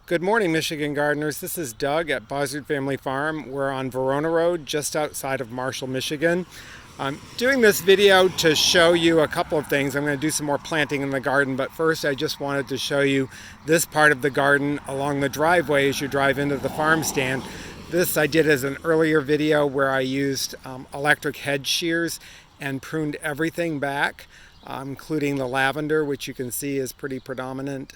Good morning, Michigan gardeners. This is Doug at Buzzard Family Farm. We're on Verona Road, just outside of Marshall, Michigan. I'm doing this video to show you a couple of things. I'm going to do some more planting in the garden, but first I just wanted to show you this part of the garden along the driveway as you drive into the farm stand. This I did as an earlier video where I used electric hedge shears and pruned everything back, including the lavender, which you can see is pretty predominant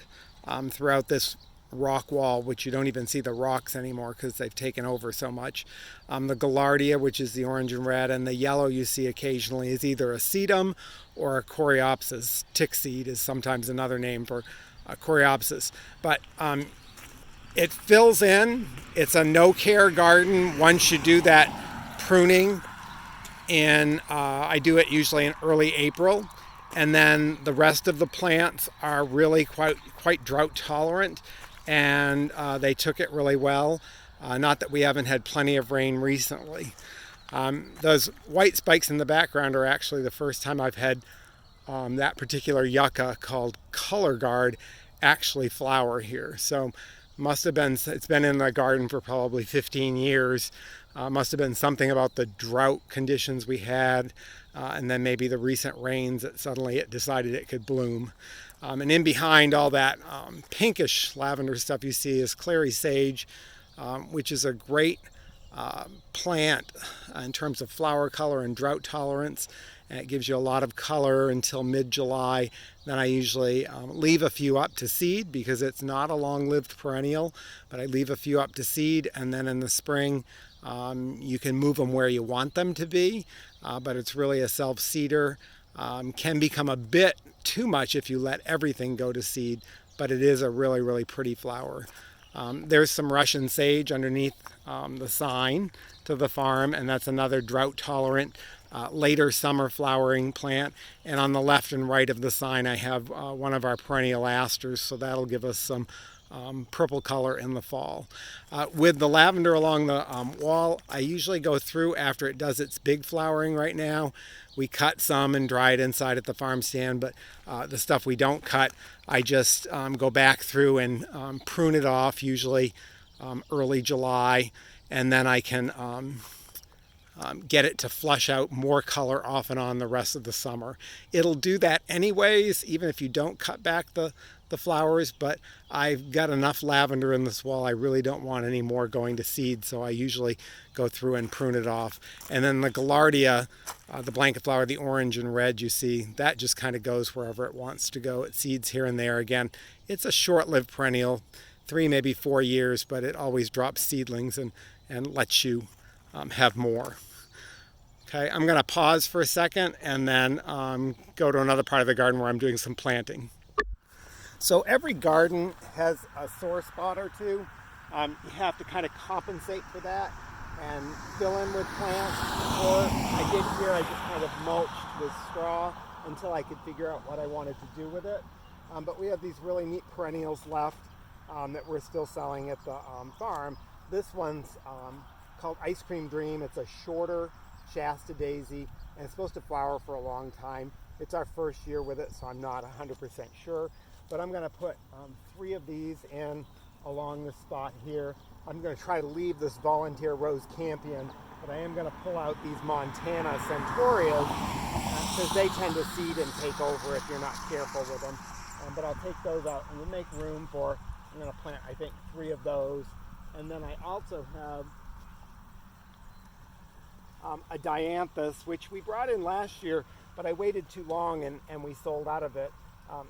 throughout this rock wall, which you don't even see the rocks anymore because they've taken over so much. The gaillardia, which is the orange and red, and the yellow you see occasionally is either a sedum or a coreopsis. Tick seed is sometimes another name for coreopsis. But it fills in. It's a no-care garden once you do that pruning, and I do it usually in early April. And then the rest of the plants are really quite drought tolerant, and they took it really well. Not that we haven't had plenty of rain recently. Those white spikes in the background are actually the first time I've had that particular yucca called color guard actually flower here. So must have been, it's been in the garden for probably 15 years. Must have been something about the drought conditions we had, and then maybe the recent rains that suddenly it decided it could bloom. And in behind all that pinkish lavender stuff you see is clary sage, which is a great plant in terms of flower color and drought tolerance. And it gives you a lot of color until mid-July. Then I usually leave a few up to seed because it's not a long-lived perennial, but I leave a few up to seed, and then in the spring you can move them where you want them to be, but it's really a self-seeder. Can become a bit too much if you let everything go to seed, but it is a really pretty flower. There's some Russian sage underneath the sign to the farm, and that's another drought tolerant later summer flowering plant. And on the left and right of the sign I have one of our perennial asters, so that'll give us some purple color in the fall. With the lavender along the wall, I usually go through after it does its big flowering. Right now we cut some and dry it inside at the farm stand, but the stuff we don't cut, I just go back through and prune it off, usually early July, and then I can get it to flush out more color off and on the rest of the summer. It'll do that anyways, even if you don't cut back the flowers, but I've got enough lavender in this wall. I really don't want any more going to seed, so I usually go through and prune it off. And then the gaillardia, the blanket flower, the orange and red you see, that just kind of goes wherever it wants to go. It seeds here and there. Again, it's a short-lived perennial, 3 maybe 4 years, but it always drops seedlings and lets you have more. Okay, I'm going to pause for a second and then go to another part of the garden where I'm doing some planting. So every garden has a sore spot or two. You have to kind of compensate for that and fill in with plants. Or I did here, I just kind of mulched with straw until I could figure out what I wanted to do with it. But we have these really neat perennials left that we're still selling at the farm. This one's called Ice Cream Dream. It's a shorter Shasta daisy, and it's supposed to flower for a long time. It's our first year with it, so I'm not 100% sure. But I'm going to put 3 of these in along the spot here. I'm going to try to leave this volunteer rose campion, but I am going to pull out these Montana centaureas because they tend to seed and take over if you're not careful with them. But I'll take those out and we'll make room for, I'm going to plant I think 3 of those. And then I also have a dianthus, which we brought in last year, but I waited too long and we sold out of it.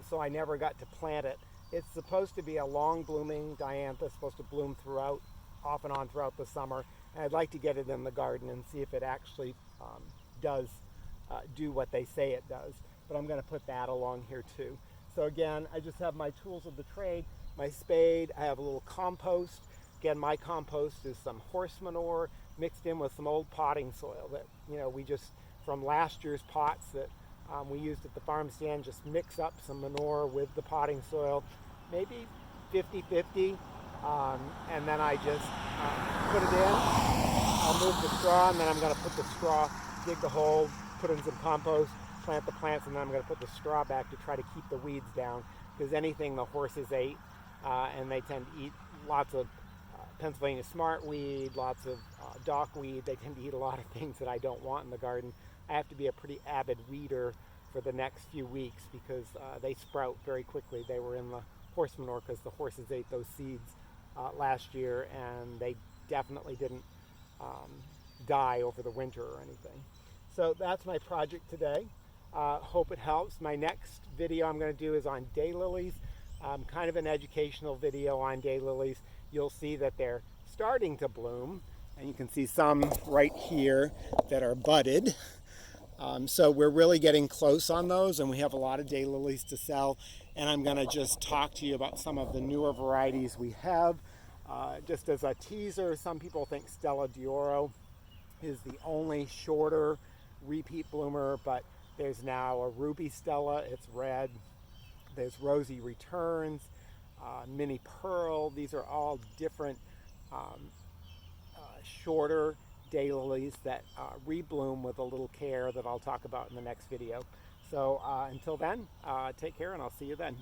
So I never got to plant it. It's supposed to be a long blooming dianthus, supposed to bloom throughout, off and on throughout the summer. And I'd like to get it in the garden and see if it actually does do what they say it does. But I'm going to put that along here too. So again, I just have my tools of the trade, my spade, I have a little compost. Again, my compost is some horse manure mixed in with some old potting soil that, you know, we just, from last year's pots that we used at the farm stand, just mix up some manure with the potting soil, maybe 50-50, and then I just put it in. I'll move the straw, and then I'm going to put the straw, dig the hole, put in some compost, plant the plants, and then I'm going to put the straw back to try to keep the weeds down, because anything the horses ate, and they tend to eat lots of Pennsylvania smartweed, lots of dockweed. They tend to eat a lot of things that I don't want in the garden. I have to be a pretty avid weeder for the next few weeks because they sprout very quickly. They were in the horse manure because the horses ate those seeds last year, and they definitely didn't die over the winter or anything. So that's my project today. Hope it helps. My next video I'm going to do is on daylilies, kind of an educational video on daylilies. You'll see that they're starting to bloom, and you can see some right here that are budded. So we're really getting close on those, and we have a lot of daylilies to sell. And I'm going to just talk to you about some of the newer varieties we have. Just as a teaser, some people think Stella d'Oro is the only shorter repeat bloomer, but there's now a Ruby Stella, it's red. There's Rosy Returns, Mini Pearl. These are all different shorter daylilies that rebloom with a little care that I'll talk about in the next video. So until then, take care, and I'll see you then.